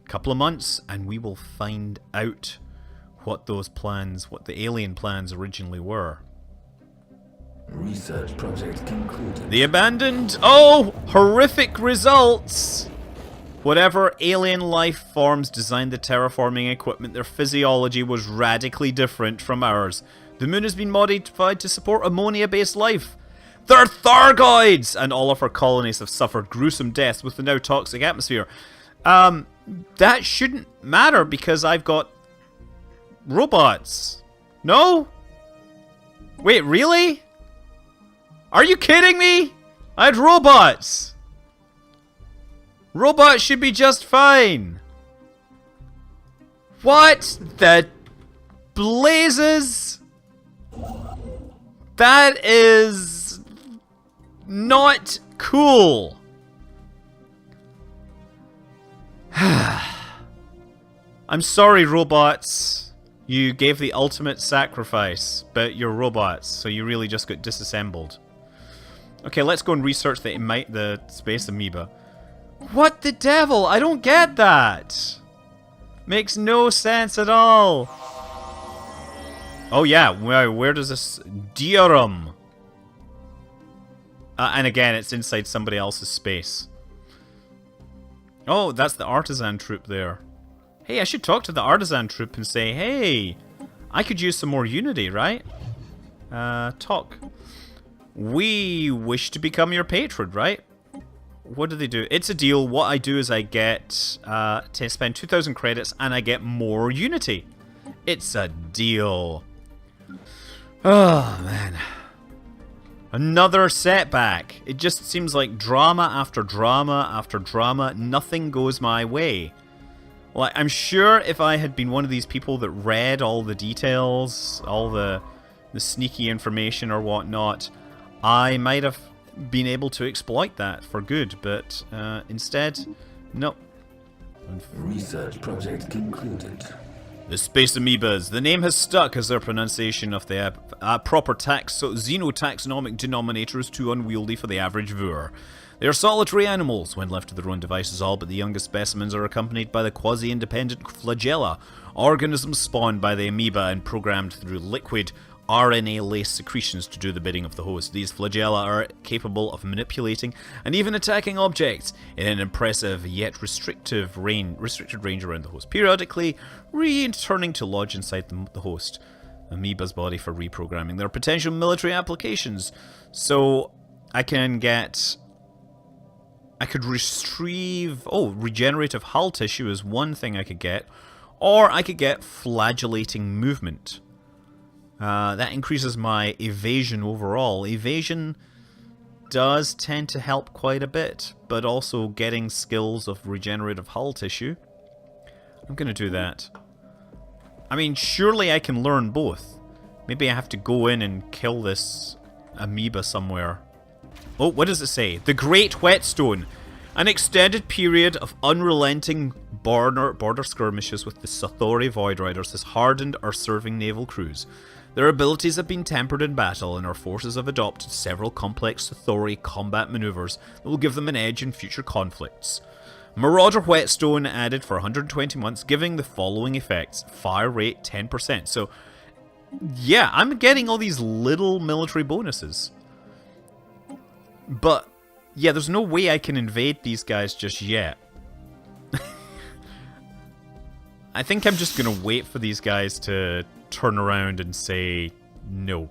Couple of months, and we will find out what those plans, what the alien plans originally were. Research project concluded. The abandoned... Oh! Horrific results! Whatever alien life forms designed the terraforming equipment, their physiology was radically different from ours. The moon has been modified to support ammonia-based life. They're Thargoids! And all of our colonies have suffered gruesome deaths with the now toxic atmosphere. That shouldn't matter because I've got robots. No? Wait, really? Are you kidding me? I had robots. Robots should be just fine. What the blazes? That is not cool. I'm sorry, robots. You gave the ultimate sacrifice, but you're robots, so you really just got disassembled. Okay, let's go and research the space amoeba. What the devil? I don't get that. Makes no sense at all. Oh yeah, where does this... Diorum. And again, it's inside somebody else's space. Oh, that's the artisan troop there. Hey, I should talk to the artisan troop and say, hey, I could use some more unity, right? Talk. We wish to become your patron, right? What do they do? It's a deal. What I do is I get to spend 2,000 credits and I get more unity. It's a deal. Oh, man. Another setback. It just seems like drama after drama after drama. Nothing goes my way. Like, I'm sure if I had been one of these people that read all the details, all the sneaky information or whatnot, I might have been able to exploit that for good, but instead, nope. Research project concluded. The space amoebas. The name has stuck as their pronunciation of the proper xenotaxonomic denominator is too unwieldy for the average viewer. They are solitary animals. When left to their own devices, all but the youngest specimens are accompanied by the quasi-independent flagella, organisms spawned by the amoeba and programmed through liquid RNA-laced secretions to do the bidding of the host. These flagella are capable of manipulating and even attacking objects in an impressive yet restricted range around the host, periodically returning to lodge inside the host amoeba's body for reprogramming. There are potential military applications, so I could retrieve... Oh, regenerative hull tissue is one thing I could get, or I could get flagellating movement. That increases my evasion overall. Evasion does tend to help quite a bit, but also getting skills of regenerative hull tissue. I'm going to do that. I mean, surely I can learn both. Maybe I have to go in and kill this amoeba somewhere. Oh, what does it say? The Great Whetstone. An extended period of unrelenting border skirmishes with the Sathori Void Riders has hardened our serving naval crews. Their abilities have been tempered in battle, and our forces have adopted several complex Sathori combat maneuvers that will give them an edge in future conflicts. Marauder Whetstone added for 120 months, giving the following effects. Fire rate 10%. So, yeah, I'm getting all these little military bonuses. But, yeah, there's no way I can invade these guys just yet. I think I'm just going to wait for these guys to turn around and say no.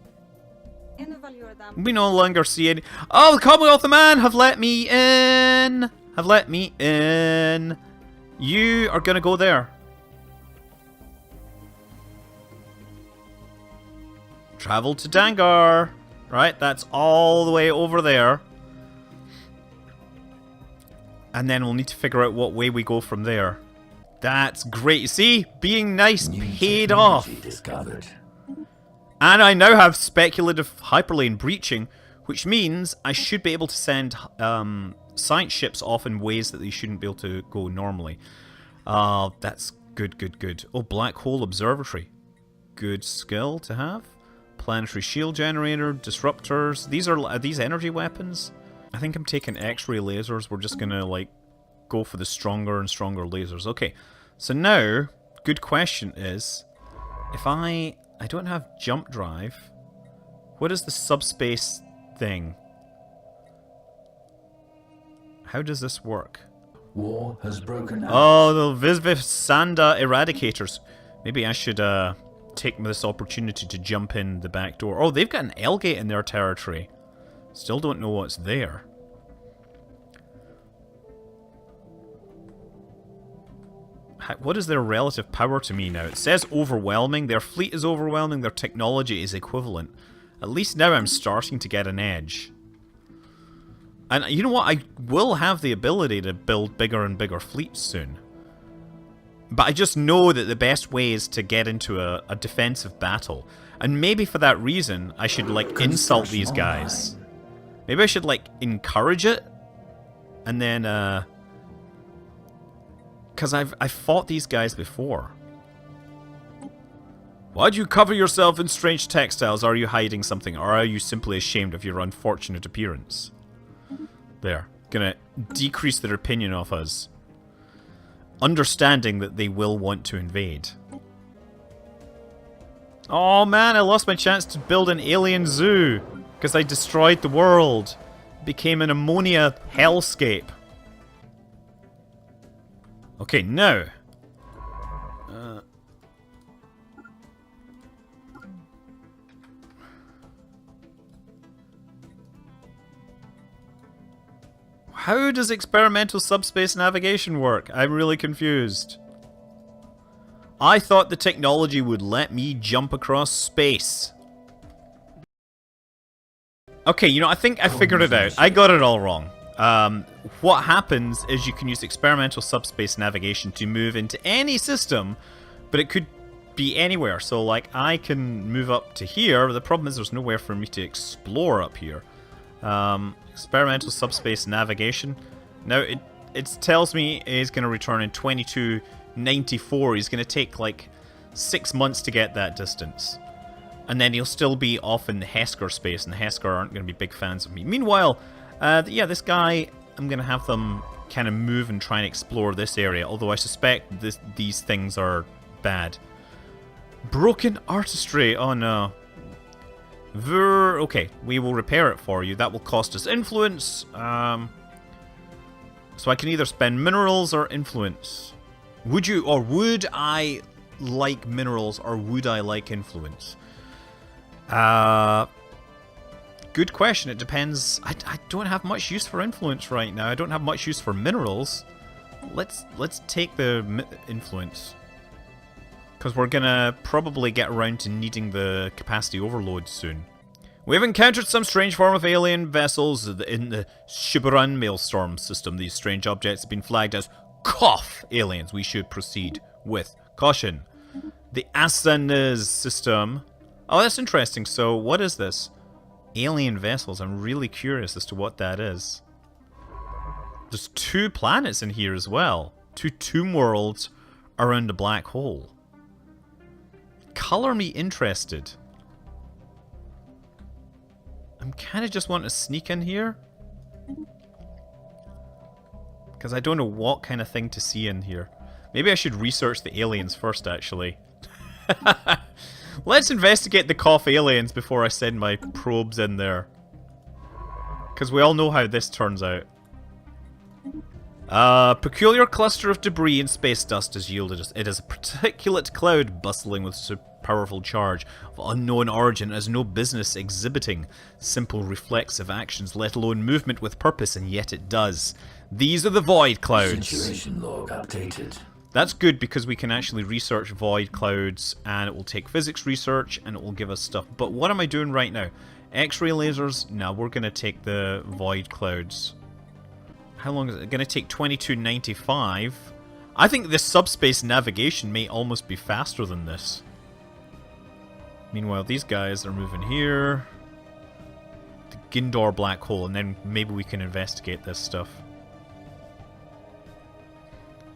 We no longer see any... Oh, the Commonwealth of Man have let me in! Have let me in. You are going to go there. Travel to Dangar. Right, that's all the way over there. And then we'll need to figure out what way we go from there. That's great. You see? Being nice paid off. Discovered. And I now have speculative hyperlane breaching, which means I should be able to send science ships off in ways that they shouldn't be able to go normally. That's good, good, good. Oh, Black Hole Observatory. Good skill to have. Planetary shield generator, disruptors. Are these energy weapons? I think I'm taking X-ray lasers. We're just gonna, like, go for the stronger and stronger lasers. Okay, so now, good question is, if I don't have jump drive, what is the subspace thing? How does this work? War has broken out. Oh, the Visvisanda eradicators. Maybe I should take this opportunity to jump in the back door. Oh, they've got an L-gate in their territory. Still don't know what's there. What is their relative power to me now? It says overwhelming. Their fleet is overwhelming. Their technology is equivalent. At least now I'm starting to get an edge. And you know what? I will have the ability to build bigger and bigger fleets soon. But I just know that the best way is to get into a defensive battle. And maybe for that reason, I should, like, insult these guys. Maybe I should, like, encourage it. And then, because I've fought these guys before. Why'd you cover yourself in strange textiles? Are you hiding something? Or are you simply ashamed of your unfortunate appearance? There. Gonna decrease their opinion of us. Understanding that they will want to invade. Oh man, I lost my chance to build an alien zoo. Because I destroyed the world. Became an ammonia hellscape. Okay, now. How does experimental subspace navigation work? I'm really confused. I thought the technology would let me jump across space. Okay, you know, I think I figured it out. I got it all wrong. What happens is you can use experimental subspace navigation to move into any system, but it could be anywhere. So, like, I can move up to here. The problem is there's nowhere for me to explore up here. Experimental subspace navigation. Now, it tells me it's going to return in 2294. He's going to take, like, 6 months to get that distance. And then he'll still be off in the Hesker space, and the Hesker aren't going to be big fans of me. Meanwhile, yeah, this guy, I'm going to have them kind of move and try and explore this area, although I suspect these things are bad. Broken artistry, oh no. Okay, we will repair it for you. That will cost us influence. So I can either spend minerals or influence. Would I like minerals or would I like influence? Good question. It depends. I don't have much use for influence right now. I don't have much use for minerals. Let's take the influence. Because we're gonna probably get around to needing the capacity overload soon. We have encountered some strange form of alien vessels in the Shiburan Maelstrom system. These strange objects have been flagged as cough aliens. We should proceed with caution. The XII system. Oh, that's interesting. So, what is this? Alien vessels. I'm really curious as to what that is. There's 2 planets in here as well. 2 tomb worlds around a black hole. Color me interested. I'm kind of just wanting to sneak in here. Because I don't know what kind of thing to see in here. Maybe I should research the aliens first, actually. Let's investigate the cough aliens before I send my probes in there. Because we all know how this turns out. A peculiar cluster of debris and space dust has yielded us. It is a particulate cloud bustling with a powerful charge of unknown origin, has no business exhibiting simple reflexive actions, let alone movement with purpose, and yet it does. These are the void clouds. Situation log updated. That's good because we can actually research void clouds, and it will take physics research, and it will give us stuff. But what am I doing right now? X-ray lasers? No, we're going to take the void clouds. How long is it going to take? 2295. I think this subspace navigation may almost be faster than this. Meanwhile, these guys are moving here. The Gindor black hole, and then maybe we can investigate this stuff.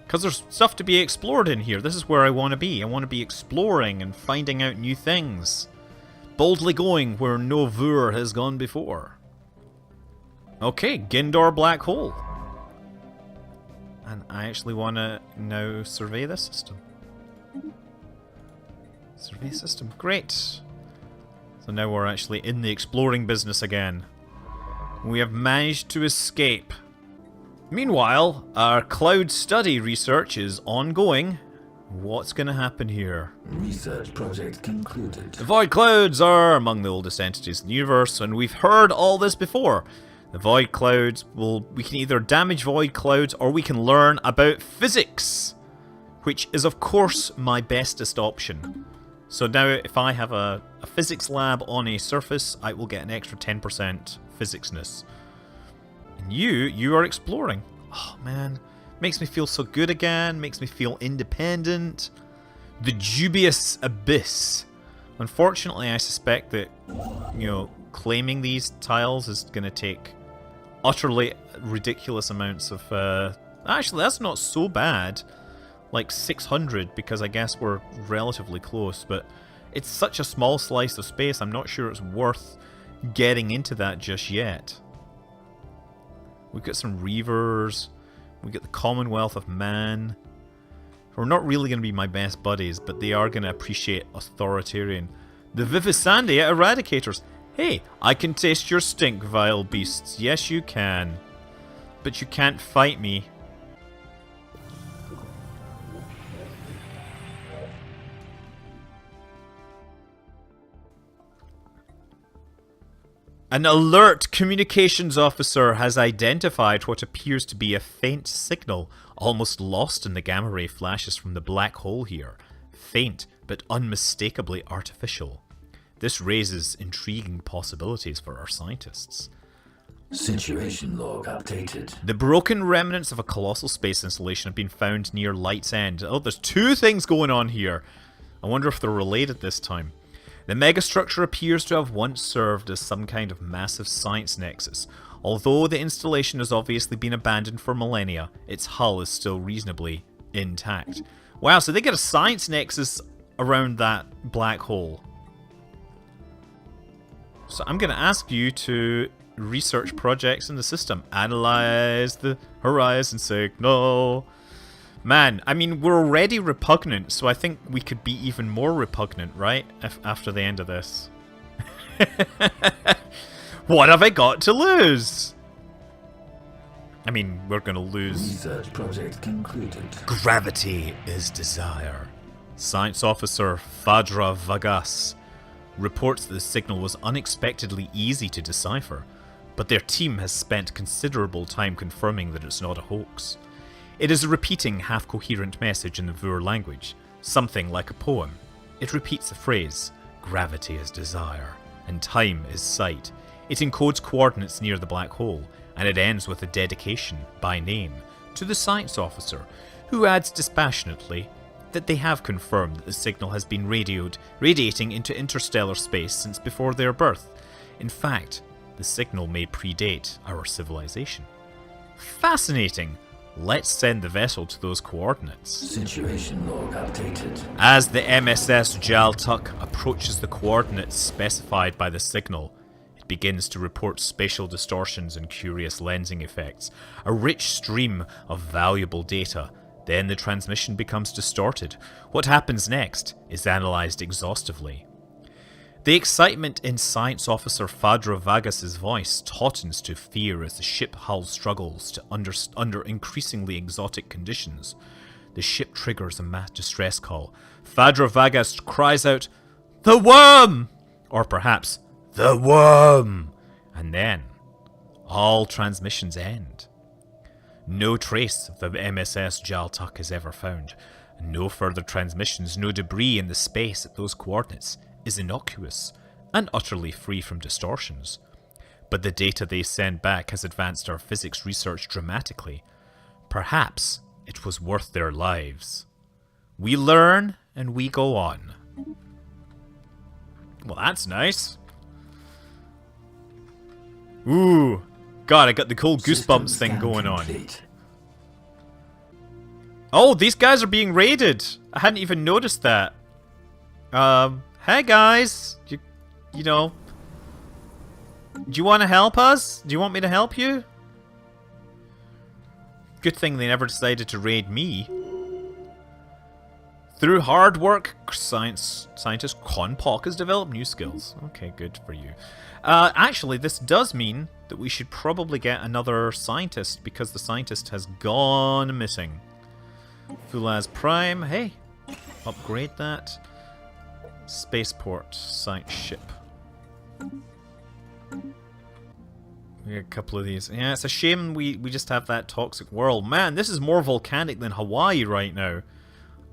Because there's stuff to be explored in here. This is where I want to be. I want to be exploring and finding out new things. Boldly going where no Vur has gone before. Okay, Gindor black hole. And I actually want to now survey this system. Survey system, great. So now we're actually in the exploring business again. We have managed to escape. Meanwhile, our cloud study research is ongoing. What's going to happen here? Research project concluded. The void clouds are among the oldest entities in the universe, and we've heard all this before. The void clouds we can either damage void clouds or we can learn about physics, which is of course my bestest option. So now if I have a physics lab on a surface, I will get an extra 10% physicsness. And you are exploring. Oh man, makes me feel so good again, makes me feel independent. The dubious abyss. Unfortunately, I suspect that, you know, claiming these tiles is going to take utterly ridiculous amounts of... Actually, that's not so bad. Like 600, because I guess we're relatively close, but it's such a small slice of space, I'm not sure it's worth getting into that just yet. We've got some Reavers, we've got the Commonwealth of Man. We're not really going to be my best buddies, but they are going to appreciate authoritarian. The Vivisandia Eradicators. Hey, I can taste your stink, vile beasts. Yes, you can. But you can't fight me. An alert communications officer has identified what appears to be a faint signal, almost lost in the gamma ray flashes from the black hole here. Faint, but unmistakably artificial. This raises intriguing possibilities for our scientists. Situation log updated. The broken remnants of a colossal space installation have been found near Light's End. Oh, there's two things going on here. I wonder if they're related this time. The megastructure appears to have once served as some kind of massive science nexus. Although the installation has obviously been abandoned for millennia, its hull is still reasonably intact. Wow, so they get a science nexus around that black hole. So I'm going to ask you to research projects in the system. Analyze the horizon signal. Man, I mean, we're already repugnant, so I think we could be even more repugnant, right? After the end of this. What have I got to lose? I mean, we're going to lose... Research project concluded. Gravity is desire. Science Officer Fadra Vagas reports that the signal was unexpectedly easy to decipher, but their team has spent considerable time confirming that it's not a hoax. It is a repeating, half-coherent message in the Vur language, something like a poem. It repeats the phrase, gravity is desire, and time is sight. It encodes coordinates near the black hole, and it ends with a dedication, by name, to the science officer, who adds dispassionately that they have confirmed that the signal has been radiating into interstellar space since before their birth. In fact, the signal may predate our civilization. Fascinating! Let's send the vessel to those coordinates. Situation log updated. As the MSS Jaltuk approaches the coordinates specified by the signal, it begins to report spatial distortions and curious lensing effects, a rich stream of valuable data. Then the transmission becomes distorted. What happens next is analysed exhaustively. The excitement in Science Officer Fadra Vagas's voice tautens to fear as the ship hull struggles under increasingly exotic conditions. The ship triggers a mass distress call. Fadra Vagas cries out, "The worm!" Or perhaps, "The worm!" And then, all transmissions end. No trace of the MSS Jaltuk is ever found. No further transmissions, no debris in the space at those coordinates is innocuous and utterly free from distortions. But the data they send back has advanced our physics research dramatically. Perhaps it was worth their lives. We learn and we go on. Well, that's nice. Ooh. God, I got the cool goosebumps thing going on. Oh, these guys are being raided. I hadn't even noticed that. Hey guys, you know, do you want to help us? Do you want me to help you? Good thing they never decided to raid me. Through hard work, scientist Konpok has developed new skills. Okay, good for you. Actually, this does mean that we should probably get another scientist, because the scientist has gone missing. Fulaz Prime, hey, upgrade that. Spaceport, site ship. We got a couple of these. Yeah, it's a shame we just have that toxic world. Man, this is more volcanic than Hawaii right now.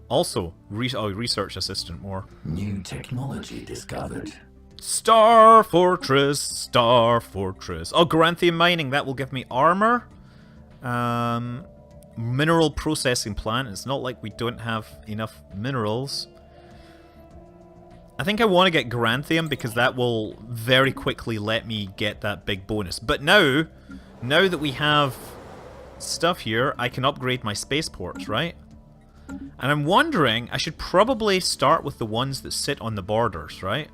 Also, research assistant more. New technology discovered. Star Fortress, Star Fortress. Oh, Garanthium mining, that will give me armor. Mineral processing plant. It's not like we don't have enough minerals. I think I want to get Garanthium because that will very quickly let me get that big bonus. But now that we have stuff here, I can upgrade my spaceports, right? And I'm wondering, I should probably start with the ones that sit on the borders, right?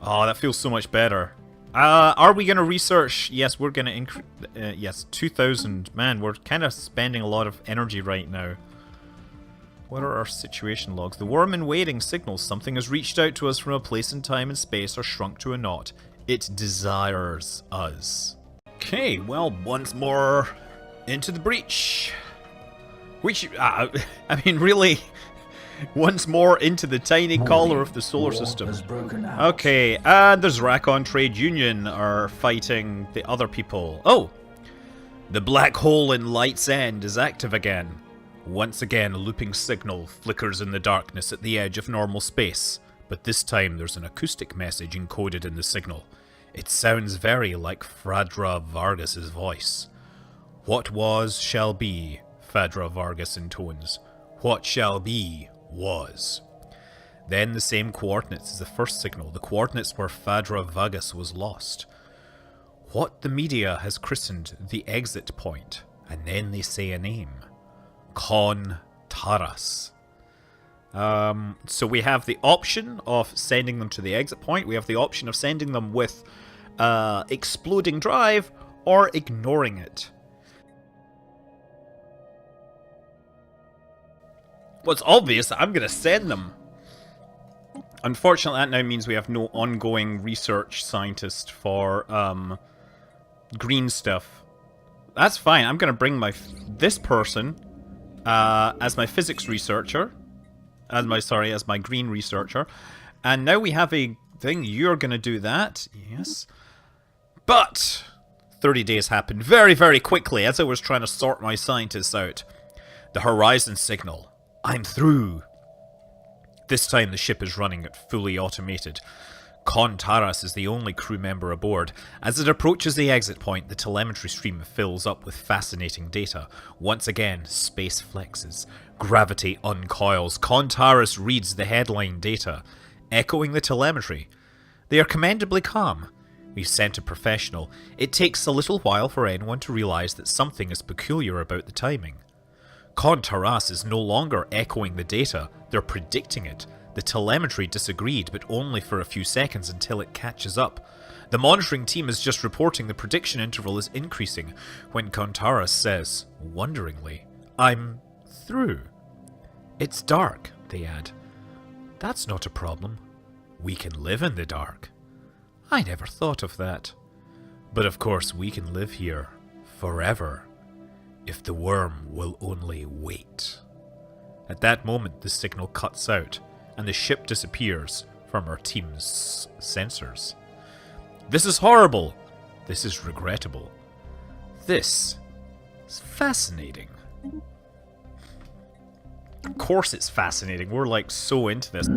Oh, that feels so much better. Are we going to research? Yes, we're going to increase... yes, 2,000. Man, we're kind of spending a lot of energy right now. What are our situation logs? The worm in waiting signals something has reached out to us from a place in time and space or shrunk to a knot. It desires us. Okay, well, once more... into the breach. Which, I mean, really, once more into the tiny collar of the solar system. Okay, and the Zrakon Trade Union are fighting the other people. Oh, the black hole in Light's End is active again. Once again, a looping signal flickers in the darkness at the edge of normal space, but this time there's an acoustic message encoded in the signal. It sounds very like Fadra Vargas's voice. What was shall be, Fadra Vargas intones. What shall be, was. Then the same coordinates as the first signal, the coordinates where Fadra Vargas was lost. What the media has christened the exit point, and then they say a name. Con Taras. So we have the option of sending them to the exit point, we have the option of sending them with exploding drive, or ignoring it. Well, it's obvious that I'm going to send them. Unfortunately, that now means we have no ongoing research scientist for green stuff. That's fine. I'm going to bring this person as my physics researcher, as my green researcher, and now we have a thing. You're going to do that, yes. But 30 days happened very, very quickly as I was trying to sort my scientists out. The horizon signal. I'm through. This time the ship is running at fully automated. Con Taras is the only crew member aboard. As it approaches the exit point, the telemetry stream fills up with fascinating data. Once again, space flexes. Gravity uncoils. Con Taras reads the headline data, echoing the telemetry. They are commendably calm. We've sent a professional. It takes a little while for anyone to realise that something is peculiar about the timing. Con Taras is no longer echoing the data, they're predicting it. The telemetry disagreed, but only for a few seconds until it catches up. The monitoring team is just reporting the prediction interval is increasing, when Con Taras says, wonderingly, I'm through. It's dark, they add. That's not a problem. We can live in the dark. I never thought of that. But of course we can live here, forever. If the worm will only wait. At that moment, the signal cuts out, and the ship disappears from our team's sensors. This is horrible. This is regrettable. This is fascinating. Of course it's fascinating. We're like so into this.